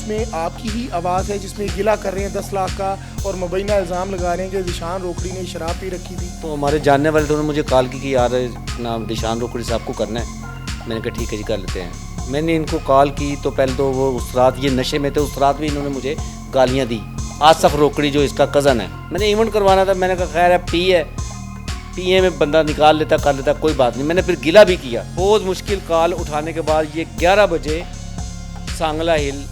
उसमें आपकी ही आवाज़ है जिसमें गिला कर रहे हैं 10 लाख का और मुबैना इल्ज़ाम लगा रहे हैं कि दिशान रोकड़ी ने शराब पी रखी थी। तो हमारे जानने वाले थे, उन्होंने मुझे कॉल की कि यार नाम दिशान रोकड़ी साहब को करना है। मैंने कहा ठीक है जी कर लेते हैं। मैंने इनको कॉल की तो पहले तो वो उस रात ये नशे में थे, उस रात भी इन्होंने मुझे गालियाँ दी। आसफ रोकड़ी जो इसका कज़न है, मैंने इवेंट करवाना था, मैंने कहा खैर है पीए में बंदा निकाल लेता कर लेता कोई बात नहीं। मैंने फिर गिला भी किया। बहुत मुश्किल कॉल उठाने के बाद ये 11 बजे सांगला हिल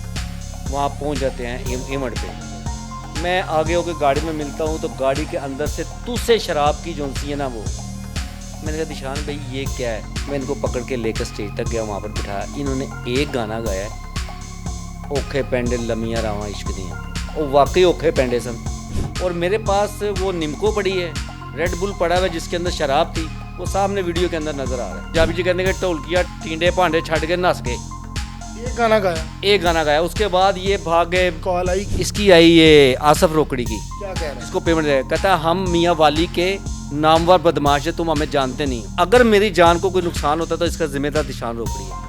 वहाँ पहुँच जाते हैं इवेंट पे। मैं आगे होकर गाड़ी में मिलता हूँ तो गाड़ी के अंदर से तुझसे शराब की जोंसी है ना वो। मैंने कहा दिशान भाई ये क्या है। मैं इनको पकड़ के लेकर स्टेज तक गया, वहाँ पर बिठाया। इन्होंने एक गाना गाया है, ओखे पेंडे लमिया रावा इश्क दियाँ, और वाकई ओखे पेंडे सन। और मेरे पास वो निमको पड़ी है, रेड बुल पड़ा हुआ जिसके अंदर शराब थी, वो सामने वीडियो के अंदर नजर आ रहा है। जाबी जी कहने के ढोलकिया टींडे भांडे छड़ के नस गए। एक गाना गाया उसके बाद ये भाग गए। कॉल आई, इसकी आई ये आसफ रोकड़ी की, क्या कह रहे हैं? इसको पेमेंट दे, कहता हम मियाँ वाली के नामवर बदमाश है, तुम हमें जानते नहीं। अगर मेरी जान को कोई नुकसान होता तो इसका जिम्मेदार दिशान रोकड़ी है।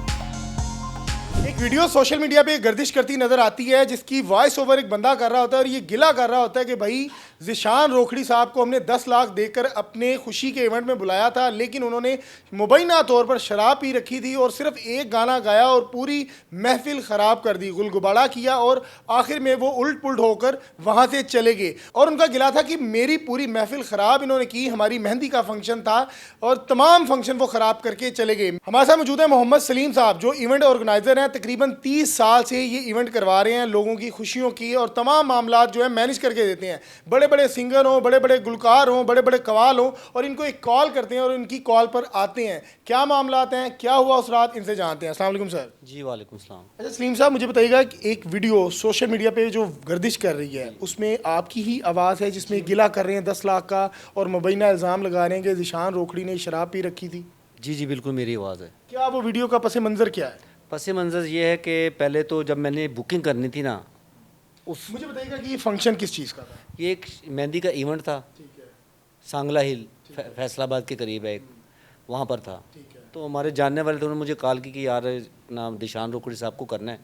एक वीडियो सोशल मीडिया पे गर्दिश करती नजर आती है जिसकी वॉइस ओवर एक बंदा कर रहा होता है और ये गिला कर रहा होता है कि भाई ज़िशान रोकड़ी साहब को हमने 10 लाख देकर अपने खुशी के इवेंट में बुलाया था, लेकिन उन्होंने मुबैना तौर पर शराब पी रखी थी और सिर्फ एक गाना गाया और पूरी महफिल ख़राब कर दी, गुलगुबाड़ा किया और आखिर में वो उल्ट पुल्ट होकर वहाँ से चले गए। और उनका गिला था कि मेरी पूरी महफिल ख़राब इन्होंने की, हमारी मेहंदी का फंक्शन था और तमाम फंक्शन वो ख़राब करके चले गए। हमारे साथ मौजूद है मोहम्मद सलीम साहब जो इवेंट ऑर्गेनाइज़र हैं। तकरीबन 30 साल से ये इवेंट करवा रहे हैं, लोगों की खुशियों की और तमाम मामला जो है मैनेज करके देते हैं। बड़े बड़े सिंगर हों, बड़े बड़े गुलकार हों, बड़े बड़े कवाल हों, और इनको एक कॉल करते हैं और इनकी कॉल पर आते हैं। क्या मामला आते हैं, क्या हुआ उस रात, इनसे जानते हैं। अस्सलाम वालेकुम सर। जी वालेकुम सलाम। अच्छा सलीम साहब, मुझे बताइएगा कि एक वीडियो सोशल मीडिया पे जो गर्दिश कर रही है उसमें आपकी ही आवाज़ है जिसमें गिला कर रहे हैं 10 लाख का और मुबैना इल्ज़ाम लगा रहे हैं कि ज़िशान रोकड़ी ने शराब पी रखी थी। जी जी बिल्कुल मेरी आवाज़ है। क्या वो वीडियो का पस मंज़र क्या है? पस मंज़र ये है कि पहले तो जब मैंने बुकिंग करनी थी ना, मुझे बताइएगा कि ये फंक्शन किस चीज़ का था? ये एक मेहंदी का इवेंट था, ठीक है, सांगला हिल फैसलाबाद के करीब है एक, वहाँ पर था। ठीक है। तो हमारे जानने वाले थे, उन्होंने मुझे कॉल की कि यार नाम दिशान रोकड़ी साहब को करना है।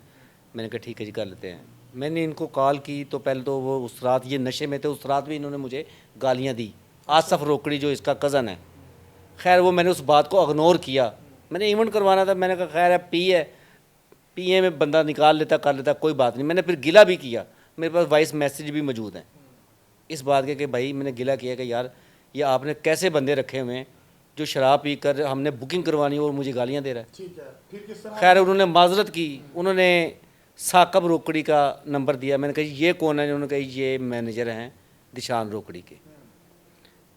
मैंने कहा ठीक है जी कर लेते हैं। मैंने इनको कॉल की तो पहले तो वो उस रात ये नशे में थे, उस रात भी इन्होंने मुझे गालियाँ दी। आसफ रोकड़ी जो इसका कज़न है, खैर वो मैंने उस बात को इग्नोर किया। मैंने इवेंट करवाना था, मैंने कहा खैर है पीए में बंदा निकाल लेता कर लेता कोई बात नहीं। मैंने फिर गिला भी किया, मेरे पास वॉइस मैसेज भी मौजूद हैं इस बात के कि भाई मैंने गिला किया कि यार ये आपने कैसे बंदे रखे हुए हैं जो शराब पी कर हमने बुकिंग करवानी और मुझे गालियाँ दे रहा है। ठीक है, फिर किस तरह? खैर उन्होंने माजरत की, उन्होंने साकब रोकड़ी का नंबर दिया। मैंने कहा ये कौन है? उन्होंने कहा ये मैनेजर हैं दिशान रोकड़ी के।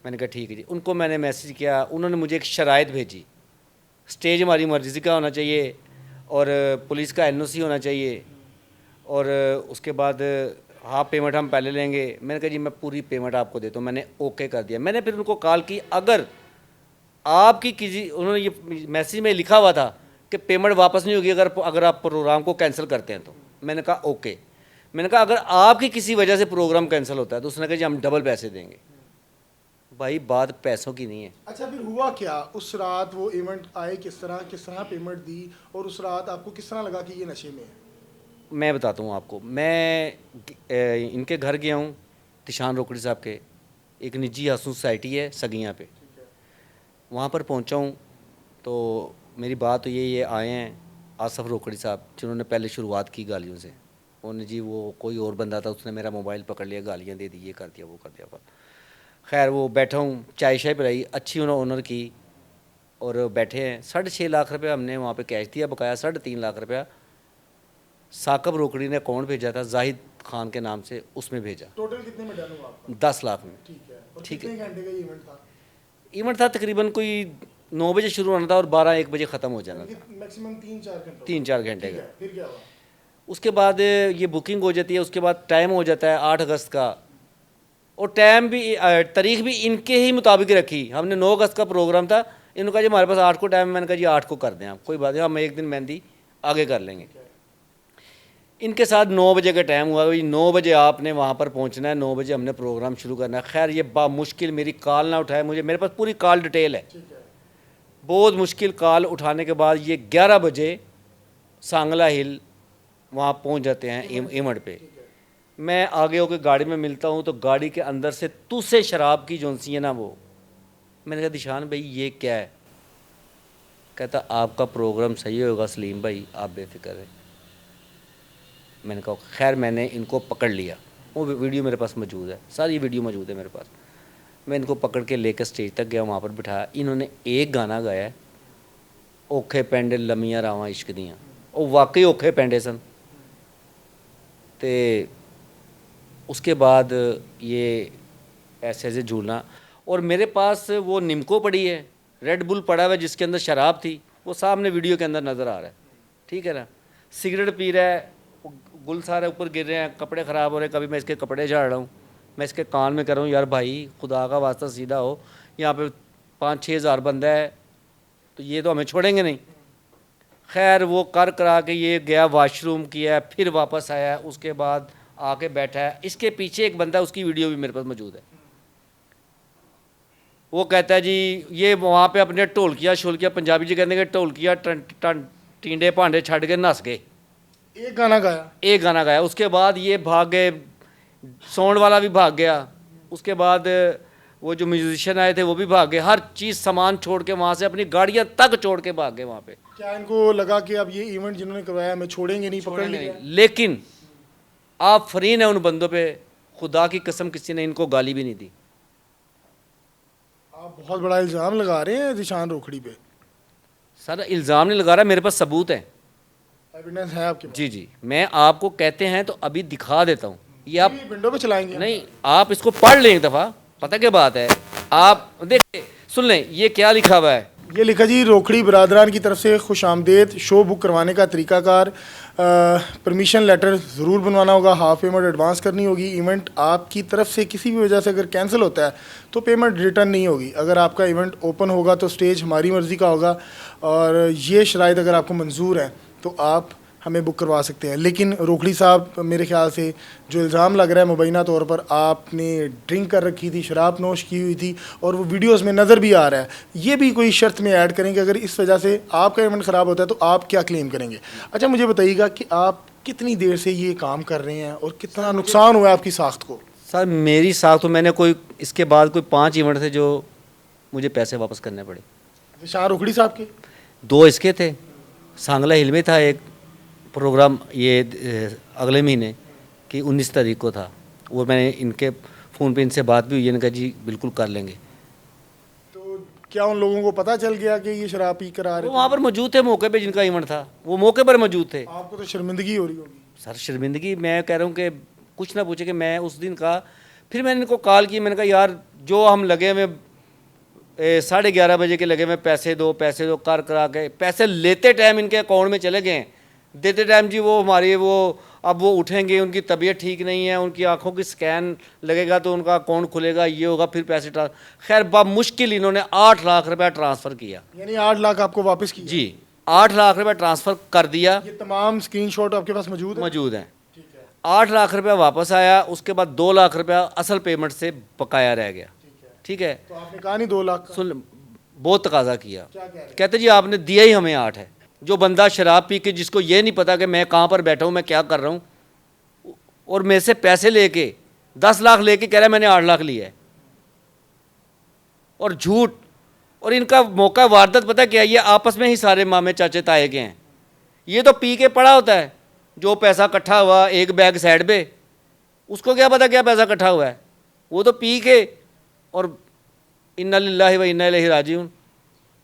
मैंने कहा ठीक है जी। उनको मैंने मैसेज किया, उन्होंने मुझे एक शराइत भेजी, स्टेज हमारी मर्जी का होना चाहिए और पुलिस का NOC होना चाहिए और उसके बाद हाफ पेमेंट हम पहले लेंगे। मैंने कहा जी मैं पूरी पेमेंट आपको देता हूँ। मैंने ओके कर दिया। मैंने फिर उनको कॉल की, अगर आपकी किसी, उन्होंने ये मैसेज में लिखा हुआ था कि पेमेंट वापस नहीं होगी अगर आप प्रोग्राम को कैंसिल करते हैं तो। मैंने कहा ओके। मैंने कहा अगर आपकी किसी वजह से प्रोग्राम कैंसिल होता है तो उसने कहा जी हम डबल पैसे देंगे। भाई बात पैसों की नहीं है। अच्छा फिर हुआ क्या उस रात? वो इवेंट आए किस तरह पेमेंट दी और उस रात आपको किस तरह लगा कि ये नशे में है? मैं बताता हूँ आपको। मैं इनके घर गया हूँ, दिशान रोकड़ी साहब के, एक निजी हाउसिंग सोसाइटी है सगियाँ पे, वहाँ पर पहुँचा हूँ तो मेरी बात तो ये आए हैं आसफ रोकड़ी साहब जिन्होंने पहले शुरुआत की गालियों से। उन्होंने जी वो कोई और बंदा था, उसने मेरा मोबाइल पकड़ लिया, गालियाँ दे दी, ये कर दिया वो कर दिया। खैर वो बैठा हूँ, चाय शाय पिलाई, अच्छी उन्होंने ऑनर की और बैठे हैं। 6.5 लाख रुपये हमने वहाँ पे कैश दिया, बकाया 3.5 लाख रुपया साकब रोकड़ी ने अकाउंट भेजा था जाहिद खान के नाम से, उसमें भेजा। टोटल कितने में डन हुआ आपका? 10 लाख में। ठीक है। और ठीक है। कितने घंटे का इवेंट था? इवेंट था तकरीबन कोई 9 बजे शुरू होना था और 12-1 बजे ख़त्म हो जाना था। मैक्सिमम 3-4 घंटे। 3-4 घंटे का। फिर क्या हुआ? उसके बाद ये बुकिंग हो जाती है, उसके बाद टाइम हो जाता है 8 अगस्त का, और टाइम भी तारीख भी इनके ही मुताबिक रखी। हमने 9 अगस्त का प्रोग्राम था, इन्होंने कहा जी हमारे पास 8 को टाइम है। मैंने कहा जी 8 को कर दें आप, कोई बात नहीं, हम एक दिन मेहंदी आगे कर लेंगे। इनके साथ 9 बजे का टाइम हुआ, भाई 9 बजे आपने वहाँ पर पहुँचना है, 9 बजे हमने प्रोग्राम शुरू करना है। खैर ये मुश्किल मेरी कॉल ना उठाए, मेरे पास पूरी कॉल डिटेल है। बहुत मुश्किल कॉल उठाने के बाद ये 11 बजे सांगला हिल वहाँ पहुँच जाते हैं इवेंट पे। मैं आगे होकर गाड़ी में मिलता हूँ तो गाड़ी के अंदर से तुझसे शराब की जोंसी है ना वो। मैंने कहा दिशान भाई ये क्या है? कहता आपका प्रोग्राम सही होगा सलीम भाई, आप बेफिक्र है। मैंने कहा खैर, मैंने इनको पकड़ लिया। वो वीडियो मेरे पास मौजूद है, सारी वीडियो मौजूद है मेरे पास। मैं इनको पकड़ के लेकर स्टेज तक गया, वहाँ पर बिठाया। इन्होंने एक गाना गाया है, औखे पेंडे लमियाँ रावां इश्क दियाँ। वो वाकई औखे पेंडे सन। ते उसके बाद ये ऐसे ऐसे झूलना, और मेरे पास वो निमको पड़ी है, रेड बुल पड़ा हुआ है जिसके अंदर शराब थी, वो सामने वीडियो के अंदर नज़र आ रहा है, ठीक है ना। सिगरेट पी रहा है, गुल सारे ऊपर गिर रहे हैं, कपड़े ख़राब हो रहे हैं। कभी मैं इसके कपड़े झाड़ रहा हूँ, मैं इसके कान में कर रहा हूँ यार भाई खुदा का वास्ता सीधा हो, यहाँ पे 5-6 हज़ार बंदा है तो ये तो हमें छोड़ेंगे नहीं। खैर वो कर करा के ये गया, वॉशरूम किया, फिर वापस आया, उसके बाद आके बैठा है। इसके पीछे एक बंदा, उसकी वीडियो भी मेरे पास मौजूद है। वो कहता है जी ये वहाँ पे अपने ढोलकिया शोलकिया, पंजाबी जी कहते हैं कि ढोलकिया टींडे भांडे छड़ के नस गए। एक गाना गाया, एक गाना गाया, उसके बाद ये भाग गए, साउंड वाला भी भाग गया, उसके बाद वो जो म्यूजिशियन आए थे वो भी भाग गए। हर चीज़ सामान छोड़ के वहाँ से, अपनी गाड़ियाँ तक छोड़ के भाग गए वहाँ पे। क्या इनको लगा कि अब ये इवेंट जिन्होंने करवाया हमें छोड़ेंगे नहीं, पकड़ लिया? लेकिन आप फरीन है उन बंदों पे, खुदा की कसम किसी ने इनको गाली भी नहीं दी। आप बहुत बड़ा इल्ज़ाम लगा रहे हैं दिशान रोखड़ी पे। सर इल्ज़ाम नहीं लगा रहा, मेरे पास सबूत है, एविडेंस है आपके पास? जी जी। मैं आपको कहते हैं तो अभी दिखा देता हूँ, ये आप विंडो पे चलाएंगे? नहीं, आप इसको पढ़ लें एक दफ़ा, पता क्या बात है। आप देखिए, सुन लें ये क्या लिखा हुआ है। ये लिखा जी, रोखड़ी बरादरान की तरफ से खुश आमदेद, शो बुक करवाने का तरीकाकार, परमिशन लेटर ज़रूर बनवाना होगा, हाफ पेमेंट एडवांस करनी होगी। इवेंट आपकी तरफ से किसी भी वजह से अगर कैंसिल होता है तो पेमेंट रिटर्न नहीं होगी। अगर आपका इवेंट ओपन होगा तो स्टेज हमारी मर्ज़ी का होगा, और ये शराइत अगर आपको मंजूर है तो आप हमें बुक करवा सकते हैं। लेकिन रोखड़ी साहब, मेरे ख्याल से जो इल्ज़ाम लग रहा है मुबैना तौर पर, आपने ड्रिंक कर रखी थी, शराब नोश की हुई थी, और वो वीडियोस में नज़र भी आ रहा है। ये भी कोई शर्त में ऐड करेंगे, अगर इस वजह से आपका इवेंट ख़राब होता है तो आप क्या क्लेम करेंगे? अच्छा मुझे बताइएगा कि आप कितनी देर से ये काम कर रहे हैं और कितना नुकसान हुआ है आपकी साख्त को? सर मेरी साख तो, मैंने कोई इसके बाद कोई 5 इवेंट थे जो मुझे पैसे वापस करने पड़े। शाह रोखड़ी साहब के 2 इसके थे, सांगला हिल में था एक प्रोग्राम, ये अगले महीने की 19 तारीख को था। वो मैंने इनके फ़ोन पे इनसे बात भी हुई, इन्होंने कहा जी बिल्कुल कर लेंगे। तो क्या उन लोगों को पता चल गया कि ये शराब पी कर आ रहे वो वहाँ पर मौजूद थे मौके पे, जिनका इवेंट था वो मौके पर मौजूद थे। आपको तो शर्मिंदगी हो रही होगी। सर शर्मिंदगी, मैं कह रहा हूँ कि कुछ ना पूछे कि मैं उस दिन का, फिर मैंने इनको कॉल की, मैंने कहा यार जो हम लगे हुए 11:30 बजे के लगे हुए, पैसे दो कर करा के, पैसे लेते टाइम इनके अकाउंट में चले गए, देते टाइम जी वो हमारी वो, अब वो उठेंगे, उनकी तबीयत ठीक नहीं है, उनकी आंखों की स्कैन लगेगा तो उनका अकाउंट खुलेगा, ये होगा, फिर पैसे खैर मुश्किल इन्होंने 8 लाख रुपया ट्रांसफ़र किया। यानी 8 लाख आपको वापस किया? जी 8 लाख रुपया ट्रांसफ़र कर दिया। ये तमाम स्क्रीनशॉट आपके पास मौजूद है? मौजूद हैं। 8 लाख रुपया वापस आया, उसके बाद 2 लाख रुपया असल पेमेंट से बकाया रह गया। ठीक है, तो आपने कहा नहीं 2 लाख का? सुन, बहुत तकाजा किया, क्या कह रहे हैं? कहते जी आपने दिया ही हमें 8 है। जो बंदा शराब पी के, जिसको ये नहीं पता कि मैं कहाँ पर बैठा हूँ, मैं क्या कर रहा हूँ, और मेरे से पैसे लेके 10 लाख लेके कह रहा है मैंने 8 लाख लिया है, और झूठ। और इनका मौका वारदात पता क्या है, ये आपस में ही सारे मामे चाचे ताए के हैं। ये तो पी के पड़ा होता है, जो पैसा इकट्ठा हुआ एक बैग साइड पे, उसको क्या पता क्या पैसा इकट्ठा हुआ है, वो तो पी के, और इन्ना लिल्लाहि व इन्ना इलैहि राजिऊन।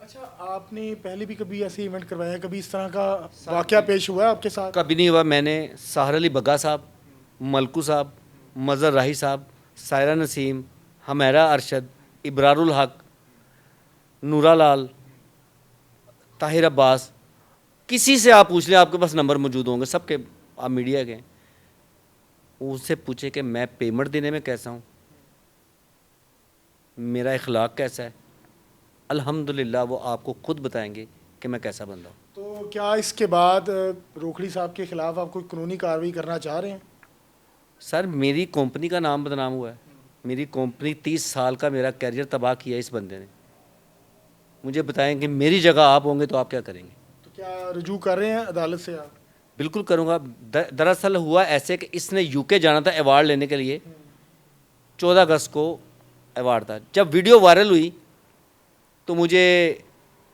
अच्छा, आपने पहले भी कभी ऐसे इवेंट करवाया, कभी इस तरह का वाकया पेश हुआ है आपके साथ? कभी नहीं हुआ। मैंने सहर अली बग्गा साहब, मलकू साहब, मज़र राही साहब, सायरा नसीम, हमेरा अरशद, इब्रारुल हक, नूरा लाल, ताहिर अब्बास, किसी से आप पूछ लें, आपके पास नंबर मौजूद होंगे सबके, आप मीडिया के, उससे पूछे कि मैं पेमेंट देने में कैसा हूँ, मेरा इखलाक कैसा है, अल्हम्दुलिल्लाह वो आपको खुद बताएंगे कि मैं कैसा बंदा हूँ। तो क्या इसके बाद रोखड़ी साहब के खिलाफ आप कोई कानूनी कार्रवाई करना चाह रहे हैं? सर मेरी कंपनी का नाम बदनाम हुआ है, मेरी कंपनी 30 साल का मेरा कैरियर तबाह किया इस बंदे ने। मुझे बताएं कि मेरी जगह आप होंगे तो आप क्या करेंगे? तो क्या रुजू कर रहे हैं अदालत से आप? बिल्कुल करूँगा। दरअसल हुआ ऐसे कि इसने यूके जाना था अवार्ड लेने के लिए, 14 अगस्त को अवार्ड था। जब वीडियो वायरल हुई तो मुझे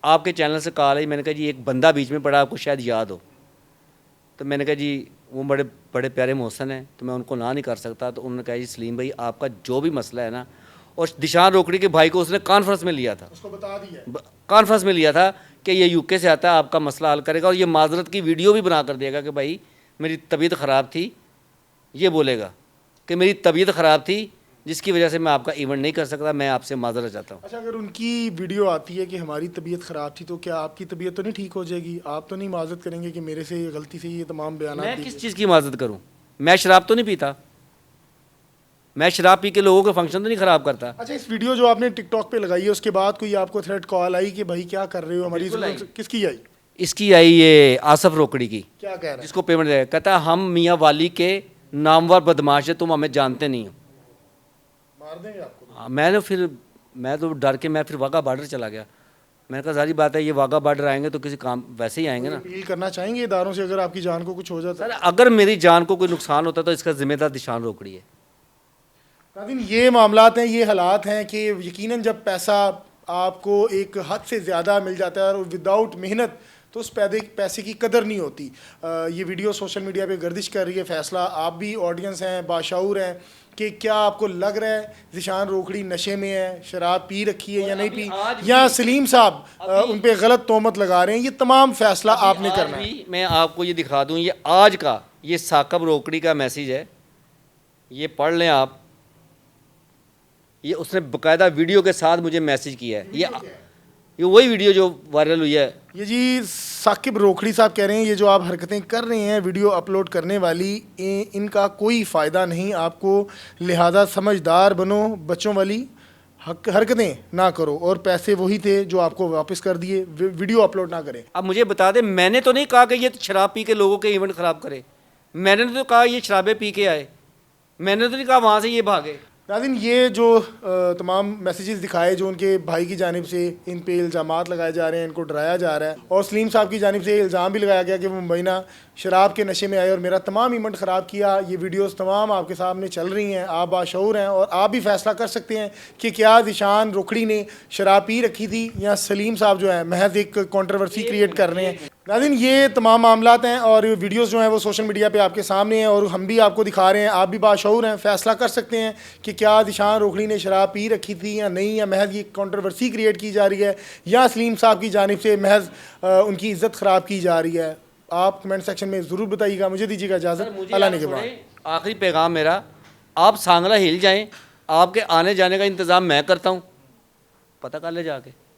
आपके चैनल से कॉल आई, मैंने कहा जी एक बंदा बीच में पड़ा, आपको शायद याद हो। तो मैंने कहा जी वो बड़े बड़े प्यारे मोहसन हैं, तो मैं उनको ना नहीं कर सकता। तो उन्होंने कहा जी सलीम भाई आपका जो भी मसला है ना, और दिशान रोकड़ी के भाई को उसने कॉन्फ्रेंस में लिया था, उसको बता दिया कॉन्फ्रेंस में लिया था कि ये यूके से आता है, आपका मसला हल करेगा, और ये माजरत की वीडियो भी बना कर देगा कि भाई मेरी तबीयत ख़राब थी, ये बोलेगा कि मेरी तबीयत ख़राब थी जिसकी वजह से मैं आपका इवेंट नहीं कर सकता, मैं आपसे माजरत चाहता हूँ। अच्छा, अगर उनकी वीडियो आती है कि हमारी तबीयत ख़राब थी, तो क्या आपकी तबीयत तो नहीं ठीक हो जाएगी? आप तो नहीं माजरत करेंगे कि मेरे से ये गलती से ये तमाम बयान मैं किस चीज़ की माजरत करूँ? मैं शराब तो नहीं पीता, मैं शराब पी के लोगों के फंक्शन तो नहीं ख़राब करता। अच्छा, इस वीडियो जो आपने टिकटॉक पे लगाई है उसके बाद कोई आपको थ्रेट कॉल आई कि भाई क्या कर रहे हो हमारी बिल्कुल आई। किसकी आई? इसकी आई ये आसफ रोकड़ी की, क्या कह रहे हैं? जिसको पेमेंट देगा, कहता है हम मियाँ वाली के नामवर बदमाश है, तुम हमें जानते नहीं हो। मार देंगे आपको? हाँ, मैं तो डर के मैं फिर वाघा बॉर्डर चला गया। मैंने कहा सारी बात है, ये वाघा बॉर्डर आएंगे तो किसी काम वैसे ही आएंगे ना। अपील करना चाहेंगे इदारों से अगर आपकी जान को कुछ हो जाता सर अगर मेरी जान को कोई नुकसान होता तो इसका जिम्मेदार दिशान रोकड़ी है। नाज़रीन, ये मामलात हैं, ये हालात हैं कि यकीनन जब पैसा आपको एक हद से ज़्यादा मिल जाता है और विदाउट मेहनत, तो उस पैसे की कदर नहीं होती। ये वीडियो सोशल मीडिया पे गर्दिश कर रही है। फ़ैसला आप भी ऑडियंस हैं, बाशऊर हैं कि क्या आपको लग रहा है ज़िशान रोकड़ी नशे में है, शराब पी रखी है या नहीं पी, या सलीम साहब उन पे गलत तोहमत लगा रहे हैं? ये तमाम फ़ैसला आपने करना है। मैं आपको ये दिखा दूँ, ये आज का ये साकब रोकड़ी का मैसेज है, ये पढ़ लें आप। ये उसने बाकायदा वीडियो के साथ मुझे मैसेज किया है। ये वही वीडियो जो वायरल हुई है। ये जी साकिब रोकड़ी साहब कह रहे हैं ये जो आप हरकतें कर रहे हैं वीडियो अपलोड करने वाली, इनका कोई फ़ायदा नहीं आपको, लिहाजा समझदार बनो, बच्चों वाली हरकतें ना करो, और पैसे वही थे जो आपको वापस कर दिए, वीडियो अपलोड ना करें। अब मुझे बता दें, मैंने तो नहीं कहा कि ये शराब पी के लोगों के इवेंट ख़राब करे, मैंने तो कहा ये शराबें पी के आए, मैंने तो नहीं कहा वहाँ से ये भागे। नाज़रीन, ये जो तमाम मैसेजेस दिखाए जो उनके भाई की जानिब से इन पे इल्ज़ामात लगाए जा रहे हैं, इनको डराया जा रहा है, और सलीम साहब की जानिब से इल्ज़ाम भी लगाया गया कि वो मुबैना शराब के नशे में आए और मेरा तमाम इवेंट ख़राब किया। ये वीडियोस तमाम आपके सामने चल रही हैं, आप बाशऊर हैं और आप भी फ़ैसला कर सकते हैं कि क्या ज़िशान रोकड़ी ने शराब पी रखी थी या सलीम साहब जो है महज एक कंट्रोवर्सी क्रिएट कर रहे हैं। नाज़रीन, ये तमाम मामलात हैं और वीडियोस जो हैं वो सोशल मीडिया पे आपके सामने हैं और हम भी आपको दिखा रहे हैं। आप भी बाशऊर हैं, फ़ैसला कर सकते हैं कि क्या ज़िशान रोकड़ी ने शराब पी रखी थी या नहीं, या महज ये कंट्रोवर्सी क्रिएट की जा रही है, या सलीम साहब की जानिब से महज उनकी इज़्ज़त ख़राब की जा रही है। आप कमेंट सेक्शन में ज़रूर बताइएगा। मुझे दीजिएगा इजाज़त, अल्लाह ने के बाद। आखिरी पैगाम मेरा, आप सांगला हिल जाएँ, आपके आने जाने का इंतज़ाम मैं करता हूँ, पता कर ले जाके।